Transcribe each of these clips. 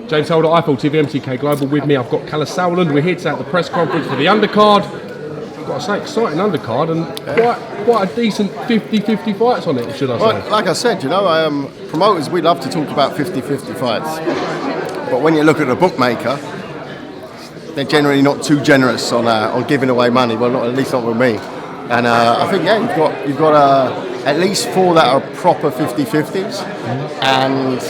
James Holder, IFL TV, MTK Global. With me, I've got KALLE SAUERLAND. We're here today at the press conference for the undercard. I've got to say, exciting undercard and quite a decent 50-50 fights on it, should I say? Well, like I said, promoters, we love to talk about 50-50 fights. But when you look at a bookmaker, they're generally not too generous on giving away money. Well, at least not with me. And I think, you've got at least 4 that are proper 50-50s, and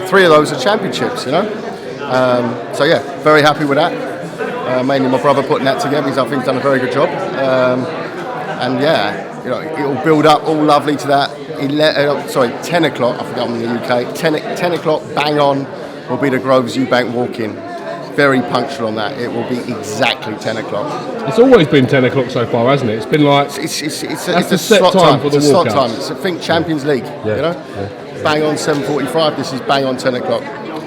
3 of those are championships, So very happy with that. Mainly my brother putting that together. I think he's done a very good job. It'll build up all lovely to that 10 o'clock, I forgot I'm in the UK, 10 o'clock bang on will be the Groves EUBANK walk-in. Very punctual on that. It will be exactly 10 o'clock. It's always been 10 o'clock so far, hasn't it? It's been like it's a set time for the walkout. It's a slot time. It's I think Champions League. Bang on 7:45. This is bang on 10 o'clock.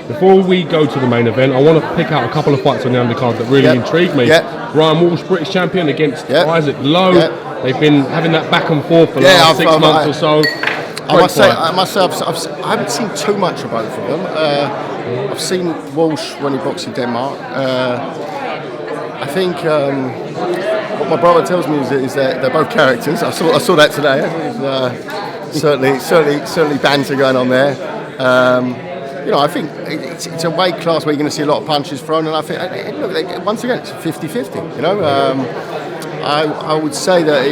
Before we go to the main event, I want to pick out a couple of fights on the undercard that really intrigued me. Ryan Walsh, British champion, against Isaac Lowe. They've been having that back and forth for the last 6 months or so. I must say, I haven't seen too much of both of them. I've seen Walsh when he boxed in Denmark. I think what my brother tells me is that they're both characters. I saw that today. Certainly banter going on there. I think it's a weight class where you're going to see a lot of punches thrown, and I think once again it's 50-50. I would say that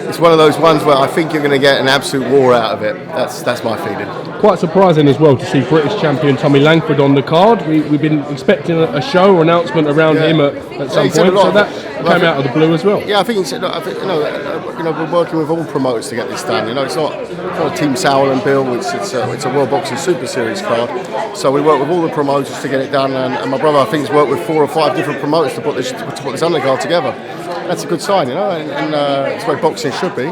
it's one of those ones where I think you're going to get an absolute war out of it. That's my feeling. Quite surprising as well to see British champion Tommy Langford on the card. We've been expecting a show or announcement around him at some point, so that came out of the blue as well. Yeah, I think we're working with all promoters to get this done. It's not a Team Sauerland bill. It's a World Boxing Super Series card. So we work with all the promoters to get it done, and my brother I think has worked with 4 or 5 different promoters to put this undercard together. That's a good sign, and it's the way boxing should be.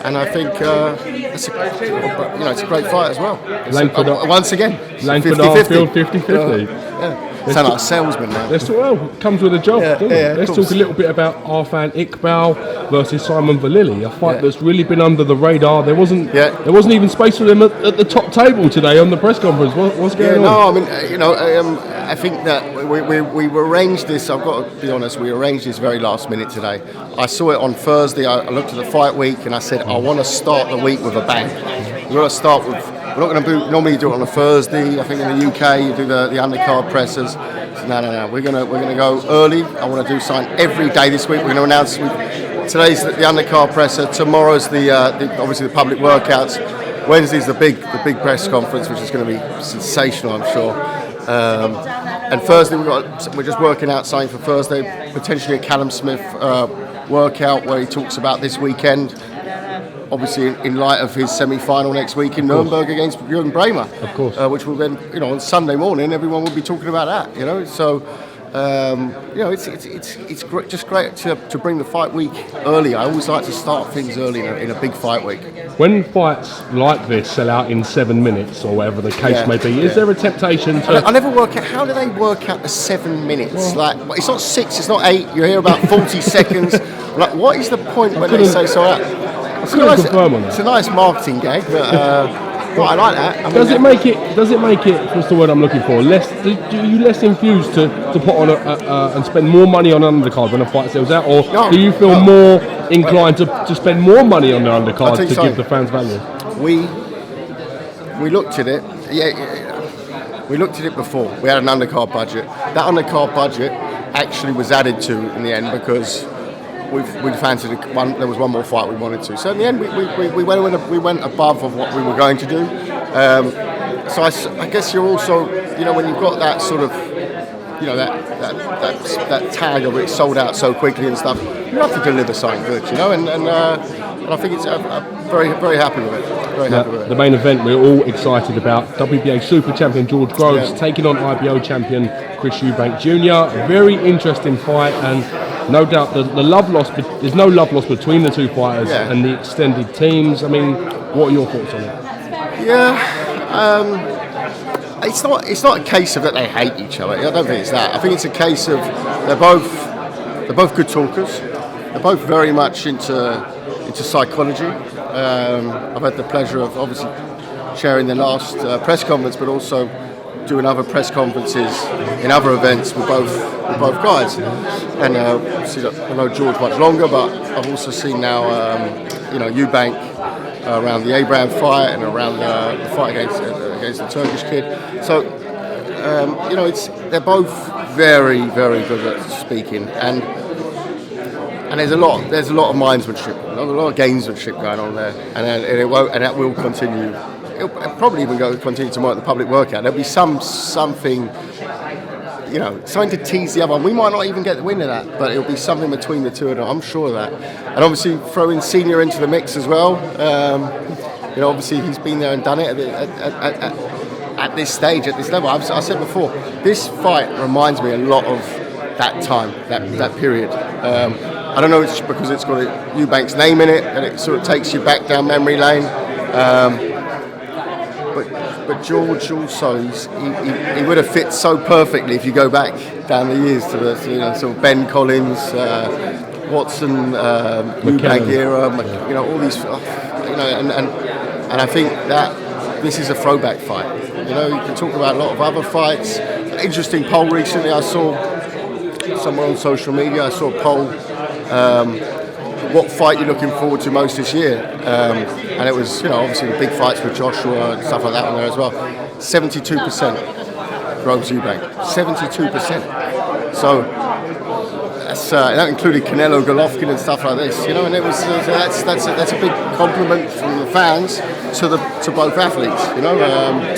And I think it's a great fight as well. Once again, Langford Arfield 50-50. Sound like a salesman now. It comes with a job, doesn't it? Let's talk a little bit about Arfan Iqbal versus Simon Vallily, a fight that's really been under the radar. There wasn't even space for them at the top table today on the press conference. What's going on? I think that we arranged this. I've got to be honest. We arranged this very last minute today. I saw it on Thursday. I looked at the fight week and I said, I want to start the week with a bang. We're going to start with. We're not going to normally do it on a Thursday. I think in the UK you do the undercard pressers. So no. We're going to go early. I want to do something every day this week. We're going to announce today's the undercard presser. Tomorrow's obviously the public workouts. Wednesday's the big press conference, which is going to be sensational, I'm sure. And Thursday we're just working out something for Thursday, potentially a Callum Smith workout where he talks about this weekend. Obviously, in light of his semi-final next week in Nuremberg against Jürgen Bremer, of course, which will then, on Sunday morning, everyone will be talking about that. So, it's great, just great to bring the fight week early. I always like to start things early in a big fight week. When fights like this sell out in 7 minutes or whatever the case may be, is there a temptation to? I never work out how do they work out the 7 minutes. It's not 6, it's not 8. You hear about 40 seconds. What is the point when they say so? It's a nice marketing gag, but I like that. Does it make it? What's the word I'm looking for? Do you less infused to put on and spend more money on an undercard when a fight sells out, or do you feel more inclined to spend more money on the undercard to give the fans value? We looked at it. We looked at it before. We had an undercard budget. That undercard budget actually was added to in the end because we fancied one. There was one more fight we wanted to. So in the end, we went above of what we were going to do. So I guess you're also, when you've got that sort of, that tag of it sold out so quickly and stuff, you have to deliver something good, And I think it's very, very happy with it. Very happy with it. The main event we're all excited about. WBA Super Champion George Groves taking on IBO Champion Chris EUBANK Jr. A very interesting fight, and no doubt there's no love lost between the two fighters and the extended teams. I mean, what are your thoughts on it? It's not a case of that they hate each other. I don't think it's that. I think it's a case of they're both good talkers. They're both very much into psychology. I've had the pleasure of obviously sharing the last press conference, but also doing other press conferences in other events with both guys. And obviously, I know George much longer, but I've also seen now, EUBANK around the Abraham fight and around the fight against the Turkish kid. So, they're both very, very good at speaking, and there's a lot of mindsmanship, a lot of gamesmanship going on there, and that will continue. It'll probably even continue tomorrow at the public workout. There'll be something, something to tease the other one. We might not even get the win of that, but it'll be something between the two of them. I'm sure of that. And obviously throwing Senior into the mix as well. Obviously he's been there and done it at this stage, at this level. I said before, this fight reminds me a lot of that time, that period. I don't know if it's because it's got EUBANK's name in it and it sort of takes you back down memory lane. But George also, he would have fit so perfectly if you go back down the years to the sort of Ben Collins, Watson, EUBANK era, all these, and I think that this is a throwback fight. You can talk about a lot of other fights. Interesting poll recently. I saw somewhere on social media. I saw a poll. What fight you're looking forward to most this year? And it was, obviously the big fights with Joshua and stuff like that on there as well. 72% Groves EUBANK. 72%. So that included Canelo, Golovkin, and stuff like this. And it was that's a big compliment from the fans to both athletes.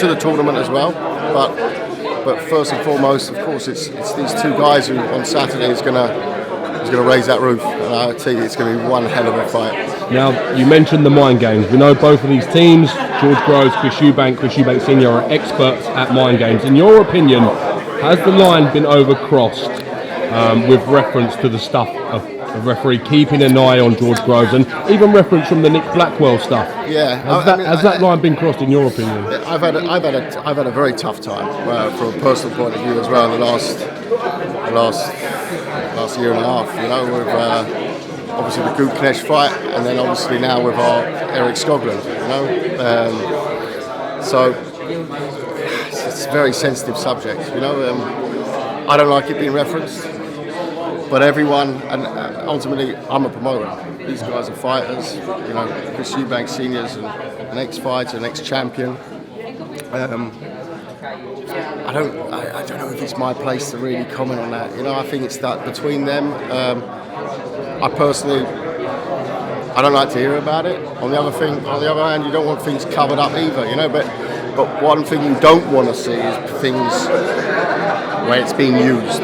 To the tournament as well. But first and foremost, of course, it's these two guys who on Saturday is going to raise that roof, and I tell you, it's going to be one hell of a fight. Now, you mentioned the mind games. We know both of these teams, George Groves, Chris EUBANK Senior, are experts at mind games. In your opinion, has the line been overcrossed with reference to the stuff of the referee keeping an eye on George Groves, and even reference from the Nick Blackwell stuff? Yeah, has that line been crossed in your opinion? I've had a very tough time from a personal point of view as well. The last year and a half, with obviously the Gutknecht fight, and then obviously now with our Eric Skoglund, so it's a very sensitive subject, I don't like it being referenced, but everyone, and ultimately I'm a promoter. These guys are fighters, Chris EUBANK Senior's an ex-fighter, an ex-champion. I don't know if it's my place to really comment on that. I think it's that between them. I personally, I don't like to hear about it. On the other hand, you don't want things covered up either. But one thing you don't want to see is things where it's being used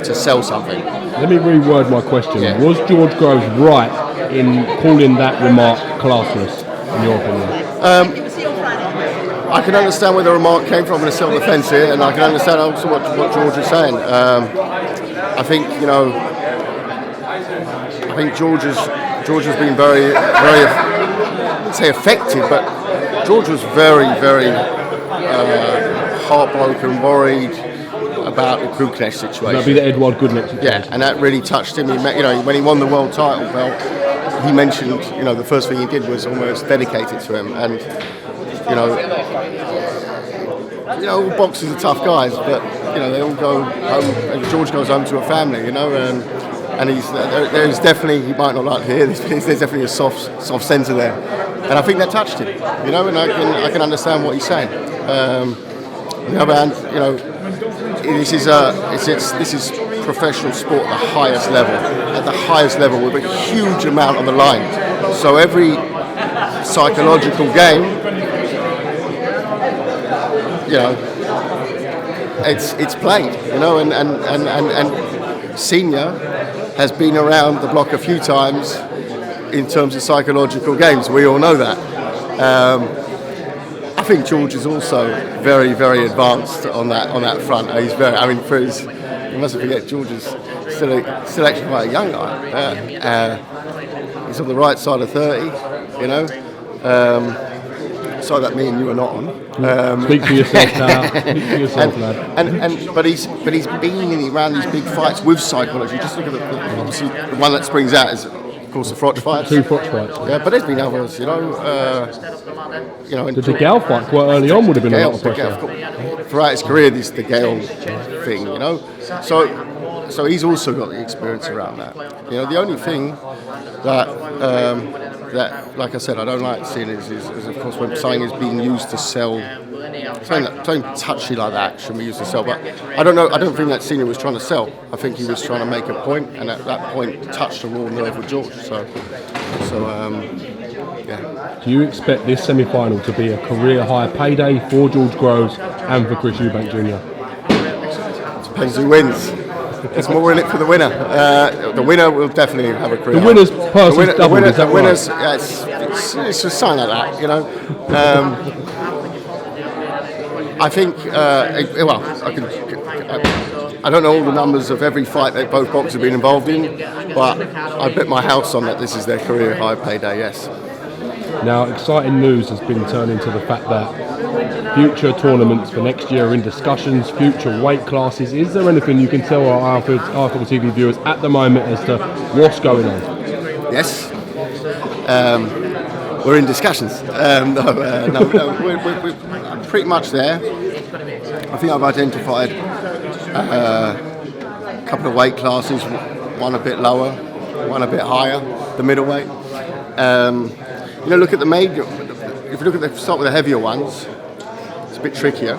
to sell something. Let me reword my question. Yeah. Was George Groves right in calling that remark classless, in your opinion? I can understand where the remark came from in a self-defense here, and I can understand also what George is saying. I think George has been very, very, I wouldn't say affected, but George was very, very heartbroken, worried about the Gutknecht situation. That'd be the Edward Gutknecht situation. Yeah, and that really touched him. When he won the world title belt, he mentioned, the first thing he did was almost dedicate it to him, and. Boxers are tough guys, but they all go home. And George goes home to a family, and there's definitely, he might not like to hear this, but there's definitely a soft centre there, and I think that touched him, and I can understand what he's saying. On the other hand, this is professional sport at the highest level, with a huge amount on the line. So every psychological game. It's played, and Senior has been around the block a few times in terms of psychological games. We all know that. I think George is also very, very advanced on that front. He's very. You mustn't forget George is still actually quite a young guy. He's on the right side of 30. Side that me and you are not on. Speak for yourself, lad. But he's been around these big fights with psychology. Just look at obviously the one that springs out is Of course, the Frotch fights. 2 Frotch fights. Yeah, but there's been others, you know. The Gale fight quite early on would have been a lot of pressure. Throughout his career, this is the Gale thing, you know. So he's also got the experience around that. You know, the only thing that like I said, I don't like seeing is of course when something is being used to sell. Something touchy like that shouldn't be used to sell, but I don't know. I don't think that senior was trying to sell. I think he was trying to make a point, and at that point touched a raw nerve with George. Yeah. Do you expect this semi-final to be a career high payday for George Groves and for Chris Eubank Jr.? Depends who wins. There's more in it for the winner. The winner will definitely have a career. The winner's purse is doubled. Is that right? Winners, yeah, it's just something like that, you know. I think, I don't know all the numbers of every fight that both boxers have been involved in, but I bet my house on that this is their career high payday, yes. Now, exciting news has been turned into the fact that future tournaments for next year are in discussions, future weight classes. Is there anything you can tell our Arthur TV viewers at the moment as to what's going on? Yes. We're in discussions. We're pretty much there. I think I've identified a couple of weight classes, one a bit lower, one a bit higher, the middleweight. You know, look at the major. If you look at start with the heavier ones, it's a bit trickier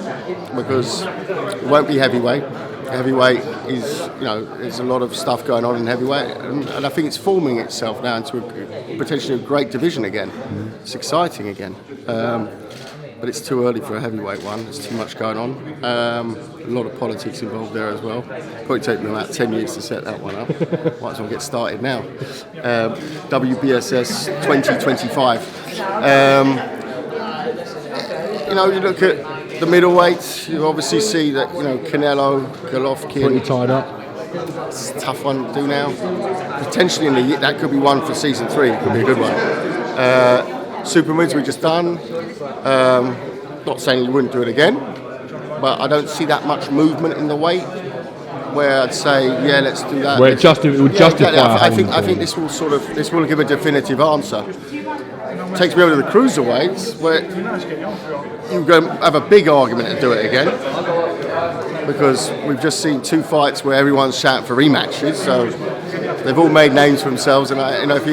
because it won't be heavyweight. Heavyweight is, you know, there's a lot of stuff going on in heavyweight, and I think it's forming itself now into potentially a great division again. It's exciting again, but it's too early for a heavyweight one. There's too much going on. A lot of politics involved there as well. Probably take me about 10 years to set that one up. Might as well get started now. WBSS 2025. You know, you look at the middleweights, you obviously see that, you know, Canelo, Golovkin. Pretty tied up. It's a tough one to do now. Potentially in the year, that could be one for season 3. It could be a good one. Super mids we just done. Not saying you wouldn't do it again, but I don't see that much movement in the weight where I'd say, yeah, let's do that. Where it would justify. Exactly. I think this will give a definitive answer. Takes me over to the cruiserweights, where you go have a big argument to do it again, because we've just seen 2 fights where everyone's shouting for rematches. So they've all made names for themselves, and if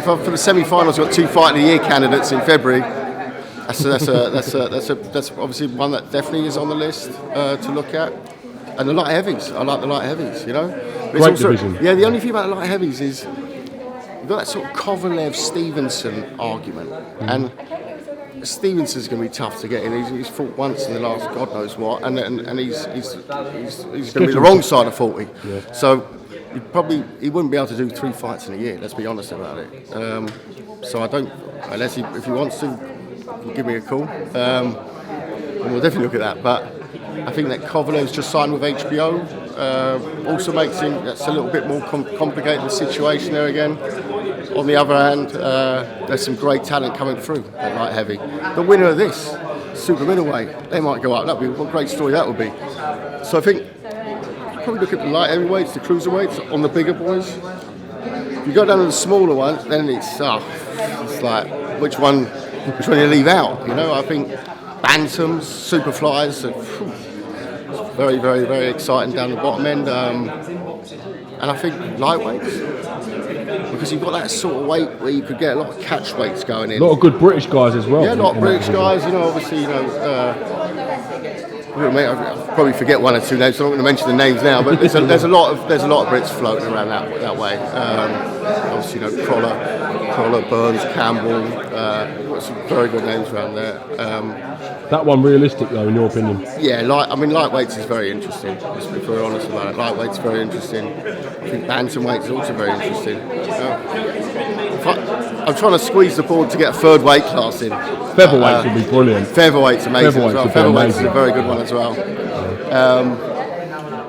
for the semi-finals, you've got 2 fight of the year candidates in February. That's obviously one that definitely is on the list to look at. And the light heavies, I like the light heavies, you know. Great division. Yeah, the only thing about the light heavies is you've got that sort of Kovalev-Stevenson argument, and Stevenson's going to be tough to get in. He's fought once in the last God knows what, and he's going to be the wrong side of 40. Yeah. So he wouldn't be able to do 3 fights in a year. Let's be honest about it. So I don't, unless if he wants to, give me a call. And we'll definitely look at that. But I think that Kovalev's just signed with HBO. Also makes him, that's a little bit more complicated the situation there again. On the other hand, there's some great talent coming through at light heavy. The winner of this, super middleweight, they might go up. What a great story that would be. So I think probably look at the light heavyweights, the cruiserweights, on the bigger boys. If you go down to the smaller ones, then it's like which one you leave out. You know, I think bantams, super flies, very, very, very exciting down the bottom end. And I think lightweights, because you've got that sort of weight where you could get a lot of catch weights going in. A lot of good British guys as well. Yeah, a lot of British guys. You know, obviously, I'll probably forget 1 or 2 names, so I'm not going to mention the names now. But there's a lot of Brits floating around that way. Obviously, Crawler, Burns, Campbell. Got some very good names around there. That one realistic though, in your opinion? Yeah, lightweights is very interesting. If we're honest about it, lightweight's very interesting. I think bantamweight is also very interesting. I'm trying to squeeze the board to get a 3rd weight class in. Featherweight would be brilliant. Featherweight's amazing as well. Featherweight's is a very good one as well.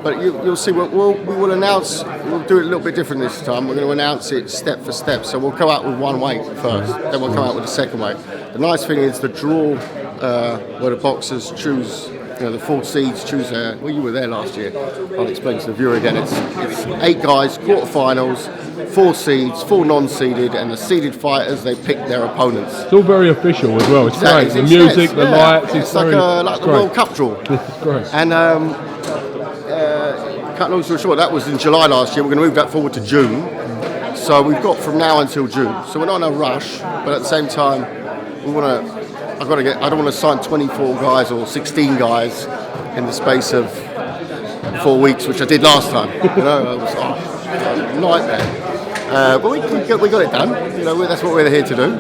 But you'll see. We will announce. We'll do it a little bit different this time. We're going to announce it step for step. So we'll come out with 1 weight first, then we'll come out with the 2nd weight. The nice thing is the draw, where the boxers choose. The 4 seeds choose. You were there last year. I'll explain to the viewer again. It's 8 guys, quarterfinals. 4 seeds, 4 non-seeded, and the seeded fighters, they pick their opponents. It's all very official as well. It's great. The music, the lights. It's like the World Cup draw. It's great. And cut long story short, that was in July last year. We're going to move that forward to June. So we've got from now until June. So we're not in a rush, but at the same time, we want to. I don't want to sign 24 guys or 16 guys in the space of 4 weeks, which I did last time. You know, it was a nightmare. But we got it done. You know, that's what we're here to do.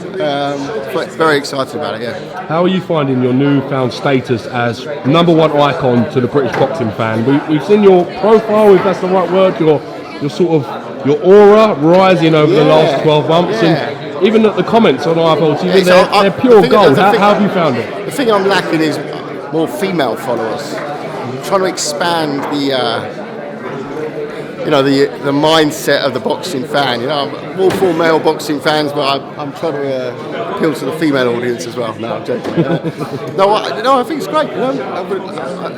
But very excited about it. Yeah. How are you finding your newfound status as #1 icon to the British boxing fan? We've seen your profile, if that's the right word, your sort of your aura rising over the last 12 months, and even the comments on IFL TV, they're pure gold. How have you found it? The thing I'm lacking is more female followers. I'm trying to expand the mindset of the boxing fan. You know, I'm all for male boxing fans, but I'm trying to appeal to the female audience as well. No, I'm joking. No, I think it's great. You know,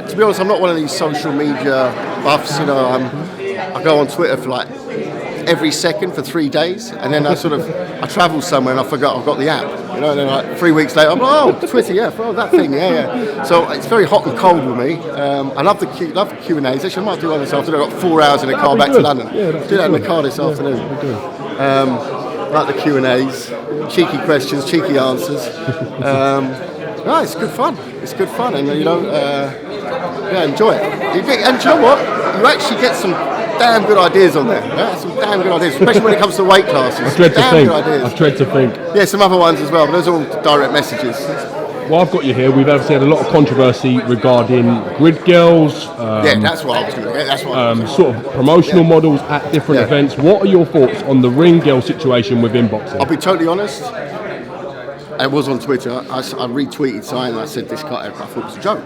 to be honest, I'm not one of these social media buffs. You know, I go on Twitter for like every second for 3 days, and then I travel somewhere and I forgot I've got the app. You know, and then like 3 weeks later, I'm like, oh, Twitter, that thing, yeah. So it's very hot and cold with me. I love the Q&As. Actually, I might do one this afternoon. I've got 4 hours in the car back to London. Yeah, do that in the car this afternoon. Like the Q&As, cheeky questions, cheeky answers. No, it's good fun. It's good fun, and enjoy it. And do you know what? You actually get some damn good ideas on there. Yeah? Some damn good ideas, especially when it comes to weight classes. I dread to think. Yeah, some other ones as well, but those are all direct messages. Well, I've got you here. We've obviously had a lot of controversy regarding grid girls. That's what I was going to get. That's what sort of promotional models at different events. What are your thoughts on the ring girl situation within boxing? I'll be totally honest. I was on Twitter. I retweeted something and I said this guy. I thought it was a joke.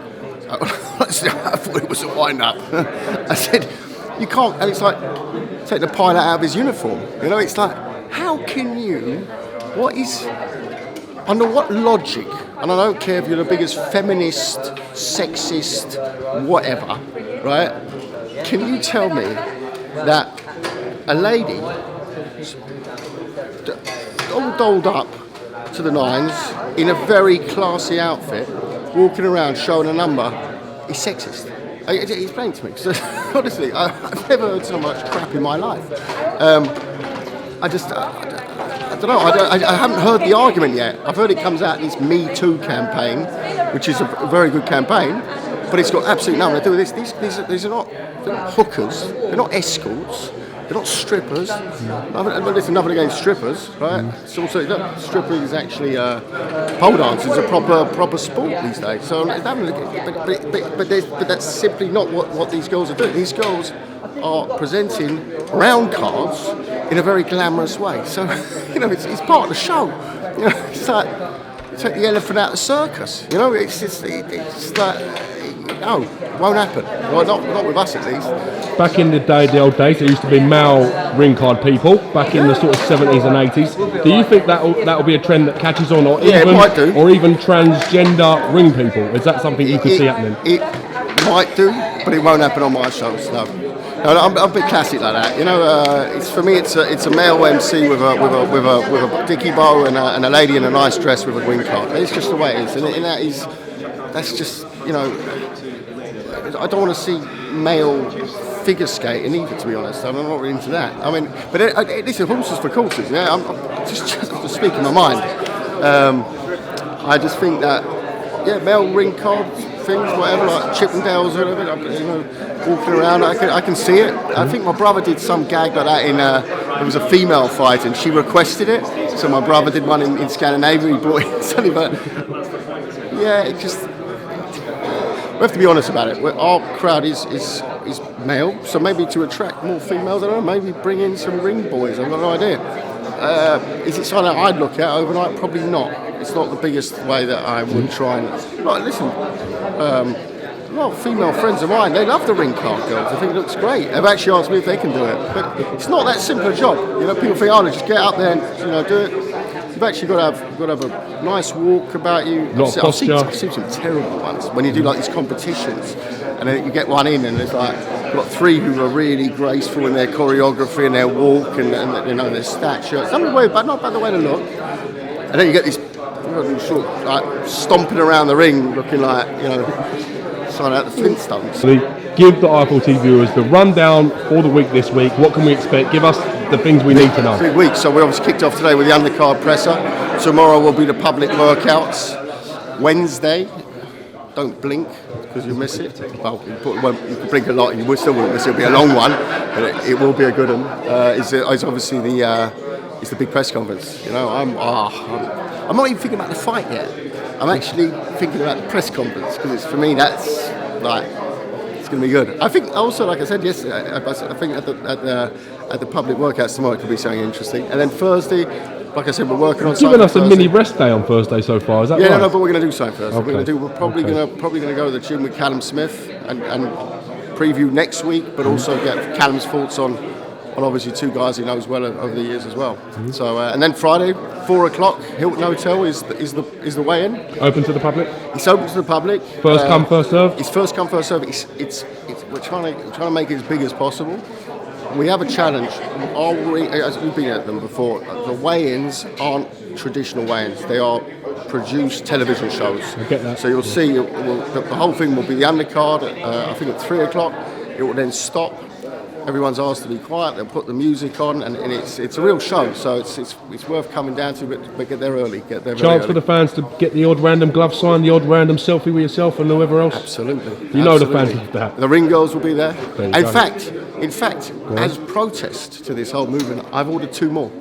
I thought it was a wind-up. I said, you can't, and it's like take the pilot out of his uniform. You know, it's like, how can you? Under what logic? And I don't care if you're the biggest feminist, sexist, whatever, right? Can you tell me that a lady, all dolled up to the nines, in a very classy outfit, walking around showing a number, is sexist? Explain to me, because honestly, I've never heard so much crap in my life. I don't know. I haven't heard the argument yet. I've heard it comes out in this Me Too campaign, which is a very good campaign, but it's got absolutely nothing to do with this. These are not hookers. They're not escorts. They're not strippers. Listen, nothing against strippers, right? It's also stripping is actually pole dancing is a proper sport these days. So, but that's simply not what these girls are doing. These girls are presenting round cards in a very glamorous way. So, you know, it's part of the show. You know, it's like take the elephant out of the circus. You know, it's like. No, it won't happen. Well, not with us at least. Back in the old days, there used to be male ring card people. Back in the sort of 70s and 80s. Do you think that'll be a trend that catches on, or it might do. Or even transgender ring people? Is that something you could see happening? It might do, but it won't happen on my shows. No, I'm a bit classic like that. You know, for me, it's a male MC with a dicky bow and a lady in a nice dress with a ring card. It's just the way it is, and that's just, you know. I don't want to see male figure skating either, to be honest. I'm not really into that. I mean, but listen, horses for courses. Yeah, I'm just speaking my mind. I just think that male ring card things, whatever, like Chippendales or whatever. You know, walking around, I can see it. I think my brother did some gag like that it was a female fight and she requested it. So my brother did one in Scandinavia. He brought it something, but it just. We have to be honest about it. Our crowd is male, so maybe to attract more females, I don't know, maybe bring in some ring boys. I've got no idea. Is it something I'd look at overnight? Probably not. It's not the biggest way that I would try and. Like, listen, a lot of female friends of mine, they love the ring card girls. I think it looks great. They've actually asked me if they can do it, but it's not that simple a job. You know, people think, just get out there and do it. You've actually got to have a nice walk about you. I've seen some terrible ones when you do like these competitions, and then you get one in, and it's like got 3 who are really graceful in their choreography and their walk and you know, their stature. Some of the way, but not by the way they look. And then you get these short, like stomping around the ring, looking like, you know, sign out the Flintstones. So give the IFLT viewers the rundown for the week this week. What can we expect? Give us the things we need to know. Big week. So we obviously kicked off today with the undercard presser. Tomorrow will be the public workouts. Wednesday, don't blink because you'll miss it. Well, you can blink a lot, you still won't miss it. It'll be a long one, but it will be a good one. It's obviously it's the big press conference. You know, I'm not even thinking about the fight yet. I'm actually thinking about the press conference because for me that's like it's going to be good. I think also, like I said yesterday, I think at the public workouts tomorrow it could be something interesting. And then Thursday, like I said, we're working on. Giving us a mini rest day on Thursday so far. Is that right? Yeah, no, but we're going to do something Thursday. Okay. We're probably going to go to the gym with Callum Smith and preview next week, but also get Callum's thoughts on obviously 2 guys he knows well over the years as well. So and then Friday, 4 o'clock, Hilton Hotel is the weigh-in. Open to the public. It's open to the public. First come, first serve. It's first come, first serve. We're trying to make it as big as possible. We have a challenge. As we've been at them before, the weigh-ins aren't traditional weigh-ins. They are produced television shows. I get that. So you'll see the whole thing will be the undercard. I think at 3 o'clock. It will then stop. Everyone's asked to be quiet. They'll put the music on, and it's a real show. So it's worth coming down to, but get there early. Get there. Chance for the fans to get the odd random glove sign, the odd random selfie with yourself and whoever else. Absolutely. You know the fans of that. The ring girls will be there. In fact, on. as protest to this whole movement, I've ordered 2 more.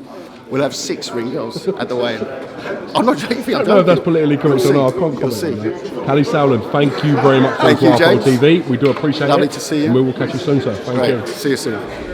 We'll have 6 ring girls at the weigh-in. I'm not joking. I don't know if that's politically correct or not. I can't comment on that. Kalle Sauerland, thank you very much for Thank you, James. TV. We do appreciate it. Lovely to see you. And we will catch you soon, sir. Thank you. See you soon.